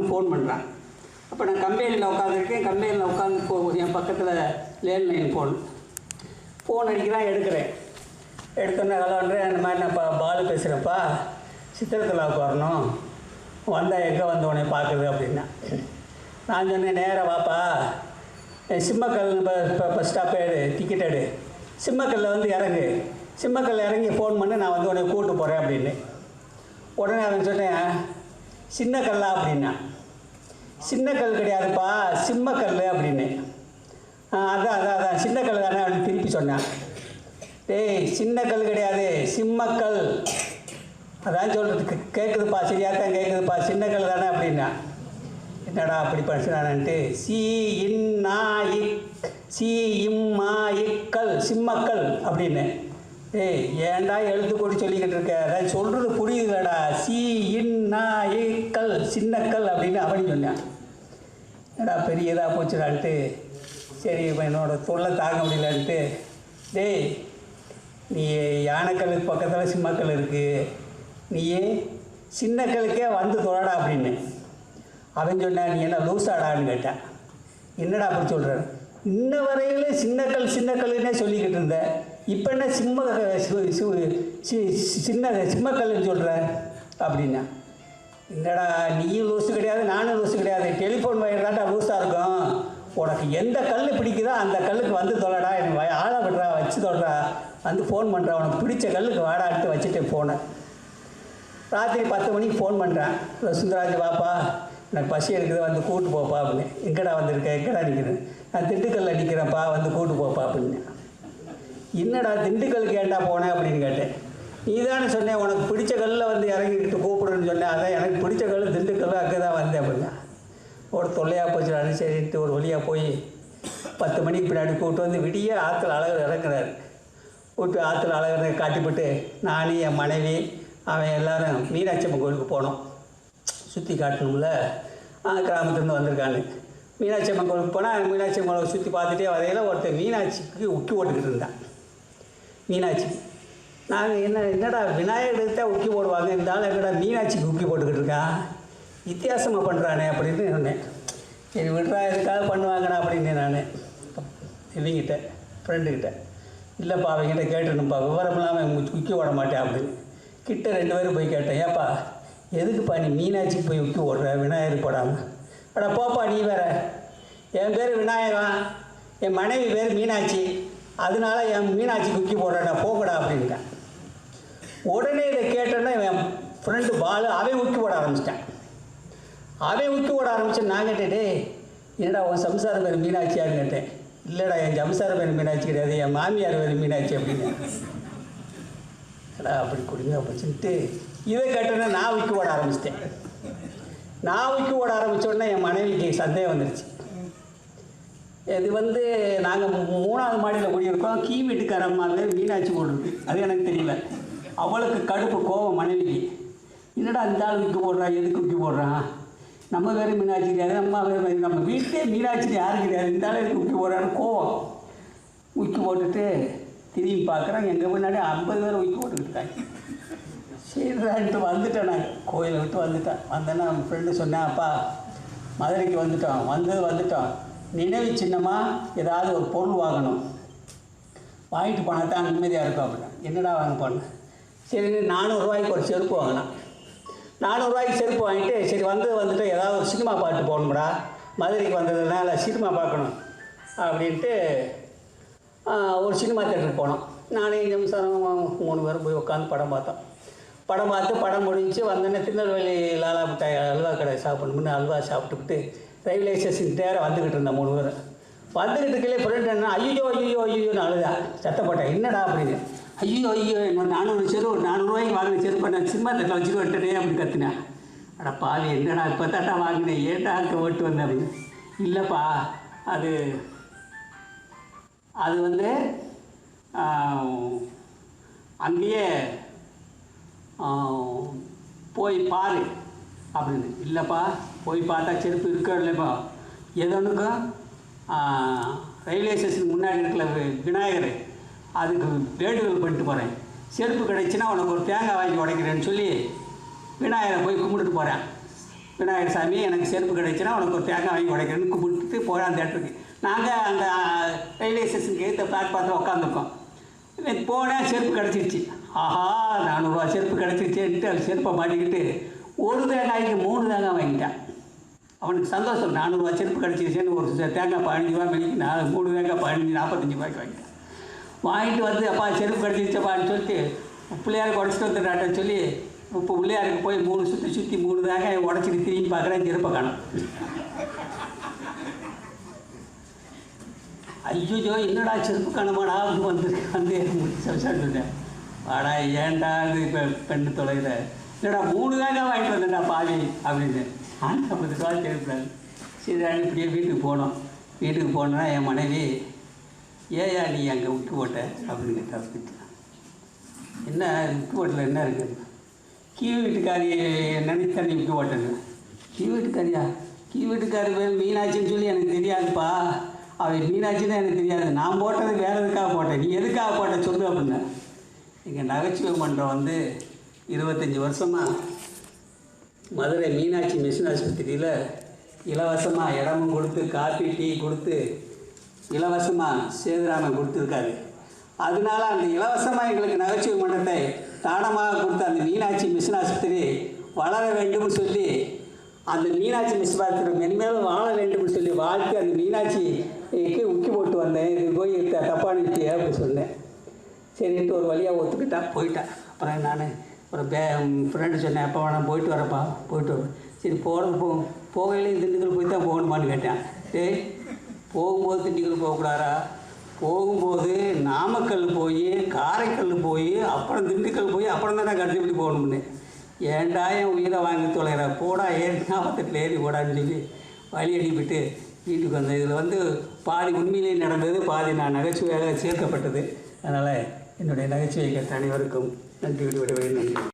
Phone பண்ணுறான். அப்போ நான் கம்பெனியில் உட்காந்துருக்கேன். கம்பெனியில் உட்காந்து என் பக்கத்தில் லேண்ட்லைன் ஃபோன் அடிக்கிறான். எடுத்தோன்னே விளாண்டுறேன். இந்த மாதிரி நான் பாலு பேசுகிறேன்ப்பா, சித்திரக்கலாவுக்கு வரணும், வந்தால் எங்கே வந்த உடனே பார்க்குறது அப்படின்னா. நான் சொன்னேன், நேராக வாப்பா, சிம்மக்கல் இப்போ பஸ் ஸ்டாப்பே டிக்கெட் எடு, சிம்மக்கல்லில் வந்து இறங்கு, சிம்மக்கல்லில் இறங்கி ஃபோன் பண்ணி நான் வந்து உடனே கூப்பிட்டு போகிறேன் அப்படின்னு. உடனே அவன் சொன்னேன், சின்ன கல்லா அப்படின்னா. சின்ன கல் கிடையாதுப்பா, சிம்மக்கல் அப்படின்னு. அதான் சின்ன கல் தானே அப்படின்னு திருப்பி சொன்னேன். டேய், சின்ன கல் கிடையாது, சிம்மக்கல். அதான் சொல்கிறதுக்கு கேட்குதுப்பா, சரியாக தான் கேட்குதுப்பா, சின்ன கல் தானே அப்படின்னா. என்னடா அப்படி படிச்சுனான்ட்டு, சி-இம்-மா-இக்-கல், சிம்மக்கல் அப்படின்னு. ஏய், ஏன்டா எழுத்து கூடி சொல்லிக்கிட்டு இருக்க, அதான் சொல்கிறது புரியுதுலடா, சி-இன்-நா-இக்-கல், சின்னக்கல் அப்படின்னு அவனு சொன்னான். என்னடா பெரியதாக போச்சுடான்ட்டு, சரி இப்போ என்னோடய தொல்லை தாங்க முடியலன்ட்டு, டேய் நீ யானைக்கல்லுக்கு பக்கத்தில் சிம்மக்கல் இருக்குது, நீ சின்னக்கல்லுக்கே வந்து தொழடா அப்படின்னு. அவன் சொன்னான், நீ என்ன லூசாடான்னு கேட்டான். என்னடா அப்படி சொல்கிற, இன்ன வரையிலும் சின்னக்கல்லுன்னே சொல்லிக்கிட்டு இருந்த, இப்போ என்ன சிம்மக்கல்லுன்னு சொல்கிற அப்படின்னா. என்னடா நீயும் லூஸு கிடையாது, நானும் லூஸு கிடையாது, டெலிஃபோன் வயர் தான்டா லூஸாக இருக்கும், உனக்கு எந்த கல் பிடிக்குதோ அந்த கல்லுக்கு வந்து தொலைடா, எனக்கு ஆளை விடுறா, வச்சு தொல்றா, வந்து ஃபோன் பண்ணுறா, உனக்கு பிடிச்ச கல்லுக்கு வாடான்ட்டு வச்சுட்டு போனேன். ராத்திரி 10 மணிக்கு ஃபோன் பண்ணுறேன், சுந்தராஜ் வாப்பா, எனக்கு பசி இருக்குது, வந்து கூப்பிட்டு போப்பா அப்படின்னு. எங்கடா வந்திருக்கேன், எங்கடா நிற்கிறேன், நான் திண்டுக்கல்லில் நிற்கிறேன்ப்பா, வந்து கூப்பிட்டு போப்பா அப்படின்னு. என்னடா திண்டுக்கல்லுக்கு ஏன்டா போனேன் அப்படின்னு கேட்டேன். நீ தானே சொன்னேன் உனக்கு பிடிச்ச கல்லில் வந்து இறங்கிக்கிட்டு கூப்பிடுன்னு சொன்னேன், அதான் எனக்கு பிடிச்ச கல் திண்டுக்கல், அங்கே தான் வந்தேன் அப்படின்னா. ஒரு தொல்லையாக போச்சுடாது, சரின்ட்டு ஒரு வழியாக போய் 10 மணிக்கு பின்னாடி கூப்பிட்டு வந்து விடிய ஆற்றுல அழகர் இறங்குறாரு. கூப்பிட்டு ஆற்றுல அழகர் காட்டிவிட்டு நான், என் மனைவி, அவன் எல்லோரும் மீனாட்சி அம்மன் கோயிலுக்கு போனோம். சுற்றி காட்டணும்ல, கிராமத்துலேருந்து வந்திருக்கான்னு. மீனாட்சி அம்மன் கோயிலுக்கு போனால் மீனாட்சி அம்மன் கோயிலை சுற்றி பார்த்துட்டே வரையில் ஒருத்தர் மீனாட்சிக்கு உக்கி போட்டுக்கிட்டு இருந்தான். மீனாட்சி நாங்கள் என்னடா விநாயகருக்கு தான் உக்கி போடுவாங்க, இந்த ஆள் என்னடா மீனாட்சிக்கு உக்கி போட்டுக்கிட்டு இருக்கான், வித்தியாசமாக பண்ணுறானே அப்படின்னு சொன்னேன். சரி விட்றா, எதுக்காக பண்ணுவாங்கடா அப்படின்னு நான் இவங்கிட்ட ஃப்ரெண்டுக்கிட்ட. இல்லைப்பா அவங்ககிட்ட கேட்டுருணுப்பா, விவரம் இல்லாமல் உக்கி போட மாட்டேன் அப்படின்னு. கிட்ட 2 பேரும் போய் கேட்டேன், ஏப்பா எதுக்குப்பா நீ மீனாட்சிக்கு போய் உக்கி ஓடுற, விநாயகர் போடாமல்? அடா போப்பா, நீ வேற, என் பேர் விநாயகன், என் மனைவி பேர் மீனாட்சி, அதனால என் மீனாட்சிக்கு உக்கி போடுறேன்டா, போகடா அப்படின்ட்டேன். உடனே இதை கேட்டோன்னா என் ஃப்ரெண்டு பாலு அவன் உக்கி போட ஆரம்பிச்சிட்டான். அவன் உக்கி போட ஆரம்பிச்சு நான் கேட்டேன், என்னடா உன் சம்சார பேர் மீனாட்சியான்னு கேட்டேன். இல்லைடா என் சம்சார பேர் மீனாட்சி கிடையாது, என் மாமியார் பேர் மீனாட்சி அப்படின்னு. ஏடா அப்படி கொடுங்க அப்படின்ட்டு இதை கேட்டோன்னே நான் உக்கி போட ஆரம்பிச்சிட்டேன். நான் உக்கி போட ஆரம்பித்தோடனே என் மனைவிக்கு சந்தேகம் வந்துடுச்சு. இது வந்து நாங்கள் 3ஆவது மாடியில் குடியிருக்கோம், கீ வீட்டுக்காரம்மா பேர் மீனாட்சி போட்டிருக்கு, அது எனக்கு தெரியல. அவளுக்கு கடுப்பு, கோவம் மனைவிக்கு. என்னடா இந்த ஆள் உக்கி போடுறான், எதுக்கு உக்கி போடுறான், நம்ம வேறு மீனாட்சி கிடையாது, நம்ம வீட்டிலே மீனாட்சி யாரும் கிடையாது, இந்த ஆள் எதுக்கு உக்கி போடுறான்னு கோவம். உக்கி போட்டுட்டு திரும்பி பார்க்குறேன், எங்கள் முன்னாடி 50 பேர் உக்கி போட்டுக்கிட்டு இருக்காங்க. சரிடான்ட்டு வந்துட்டேன், நான் கோயிலை விட்டு வந்துட்டேன். வந்தேன்னா நம்ம ஃப்ரெண்டு சொன்னேன், அப்பா மதுரைக்கு வந்துட்டோம், நினைவு சின்னமாக ஏதாவது ஒரு பொருள் வாங்கணும், வாங்கிட்டு போனால் தான் நிம்மதியாக இருக்கும் அப்படின்னா. என்னடா வாங்க போனேன், சரி 400 ரூபாய்க்கு ஒரு செருப்பு வாங்கினான். 400 ரூபாய்க்கு செருப்பு வாங்கிட்டு சரி வந்துட்டு ஏதாவது ஒரு சினிமா பாட்டு போகணும்டா, மதுரைக்கு வந்ததுனால சினிமா பார்க்கணும் அப்படின்ட்டு ஒரு சினிமா தேட்டருக்கு போனோம். நானே நிமிஷம் 3 பேரும் போய் உட்காந்து படம் பார்த்தோம். படம் முடிஞ்சு வந்தோடனே திருநெல்வேலி லாலா மிட்டாய் அல்வா கடை சாப்பிடணும்னு அல்வா சாப்பிட்டுக்கிட்டு ரயில்வே ஸ்டேஷன் தேர வந்துக்கிட்டு இருந்தேன். 3 பேர் வந்துக்கிட்டு இருக்கலே ஃப்ரெண்ட் என்ன ஐயோன்னு அழுதா, சத்தப்பட்டேன். என்னடா அப்படின்னு, ஐயோ 400 செருப்பு, 400 ரூபாய்க்கு வாங்கின செருப்பை நான் சினிமா தேட்டரில் வச்சுட்டு வந்துட்டேனே அப்படின்னு கற்றுனேன். அடா பாவி, என்னடா இப்போ தாட்டா வாங்கினேன், ஏன்டா அங்கே ஓட்டு வந்தேன் அப்படின்னு. இல்லைப்பா, அது வந்து அங்கேயே போய் பாரு அப்படின்னு. இல்லைப்பா, போய் பார்த்தா செருப்பு இருக்கோ இல்லைப்பா, எதொன்றுக்கும் ரயில்வே ஸ்டேஷனுக்கு முன்னாடி இருக்கல விநாயகர், அதுக்கு வேண்டுதல் பண்ணிட்டு போகிறேன், செருப்பு கிடைச்சின்னா உனக்கு ஒரு தேங்காய் வாங்கி உடைக்கிறேன்னு சொல்லி விநாயகரை போய் கும்பிட்டுட்டு போகிறேன். விநாயகர் சாமி எனக்கு செருப்பு கிடைச்சுன்னா உனக்கு ஒரு தேங்காய் வாங்கி உடைக்கிறேன்னு கூப்பிட்டு போகிறேன் அந்த தேட்டருக்கு. நாங்கள் அந்த ரயில்வே ஸ்டேஷனுக்கு எடுத்த பிளாட்பாரத்தில் உட்காந்துருக்கோம். போனேன், செருப்பு கிடச்சிருச்சு. ஆஹா 400 செருப்பு கிடச்சிருச்சேன்ட்டு அது செருப்பை மாட்டிக்கிட்டு ஒரு தேங்காய்க்கு 3 தேங்காய் வாங்கிட்டான். அவனுக்கு சந்தோஷம், 400 செருப்பு கிடச்சிருச்சேன்னு ஒரு தேங்காய் 15 ரூபா மணிக்கு 3 தேங்காய் 45 ரூபாய்க்கு வாங்கிட்டான். வாங்கிட்டு வந்து அப்பா செருப்பு கிடச்சிருச்சப்பான்னு சொல்லிட்டு பிள்ளையாருக்கு உடச்சிட்டு வந்துட்டாட்டன்னு சொல்லி இப்போ பிள்ளையாருக்கு போய் 3 சுற்றி 3 தேங்காய் உடச்சிட்டு திரும்பி பார்க்குறேன், செருப்பை காணும். ஐயோ என்னடா செருப்பு காணுமாடா அப்படின்னு வந்து சொல்லிட்டேன். வாடா ஏன்டா இது இப்போ பெண்ணு தொலைகிற, இல்லைடா 3 தேங்காய் வாங்கிட்டு வந்தேன்டா பாவி அப்படின்னு. ஆனால் 50 ரூபா செருப்புறாரு. சரி இப்படியே வீட்டுக்கு போனோம். வீட்டுக்கு போனோன்னா என் மனைவி, ஏயா நீ அங்கே விட்டு போட்ட அப்படின்னு கேட்டா. என்ன விட்டு போட்டில் என்ன இருக்குது? கீழ் வீட்டுக்காரி நினைச்சு தண்ணி விட்டு போட்டேன்னு. கீழ் வீட்டுக்காரியா? கீழ் வீட்டுக்காரி பேர் மீனாட்சின்னு சொல்லி எனக்கு தெரியாதுப்பா. அவள் மீனாட்சின்னு எனக்கு தெரியாது. நான் போட்டது வேறு எதுக்காக போட்டேன், நீ எதுக்காக போட்ட சொல்லு அப்படின்னா. எங்கள் நகைச்சுவை மன்றம் வந்து 25 வருஷமாக மதுரை மீனாட்சி மிஷன் ஆஸ்பத்திரியில் இலவசமாக இடமும் கொடுத்து காஃபி டீ கொடுத்து இலவசமாக சேதுராமன் கொடுத்துருக்காரு. அதனால அந்த இலவசமாக எங்களுக்கு நகைச்சுவை மன்றத்தை தானமாக கொடுத்த அந்த மீனாட்சி மிஷன் ஆஸ்பத்திரி வளர வேண்டும்னு சொல்லி, அந்த மீனாட்சி மிஷன் ஆஸ்பத்திரி மென்மேலும் வாழ வேண்டும்னு சொல்லி வாழ்த்து அந்த மீனாட்சிக்கு உக்கி போட்டு வந்தேன். இது போய் தப்பானிட்டியே அப்படின்னு சொன்னேன். சரின்ட்டு ஒரு வழியாக ஒத்துக்கிட்டான், போயிட்டேன். அப்புறம் நான் ஒரு ஃப்ரெண்டு சொன்னேன், எப்போ வேணாம் போயிட்டு வரப்பா, போயிட்டு வரேன். சரி போகையிலே திண்டுக்கல் போய் தான் போகணுமான்னு கேட்டேன். டேய் போகும்போது திண்டுக்கல் போகக்கூடாதா? போகும்போது நாமக்கல் போய் காரைக்கல் போய் அப்புறம் திண்டுக்கல் போய் அப்புறம் தான் நான் கடைசிப்படி போகணும்னு. ஏன்டா என் உயிரை வாங்கி தொலைகிற, போடா 48 ஏறி போடான்னு சொல்லி வழி அடிப்பிட்டு வீட்டுக்கு வந்தேன். இதில் வந்து பாதி உண்மையிலேயே நடந்தது, பாதி நான் நகைச்சுவையாக சேர்க்கப்பட்டது. அதனால் என்னுடைய நகைச்சுவை கேட்ட அனைவருக்கும் நன்றி. விடுவிடுவேன். நன்றி.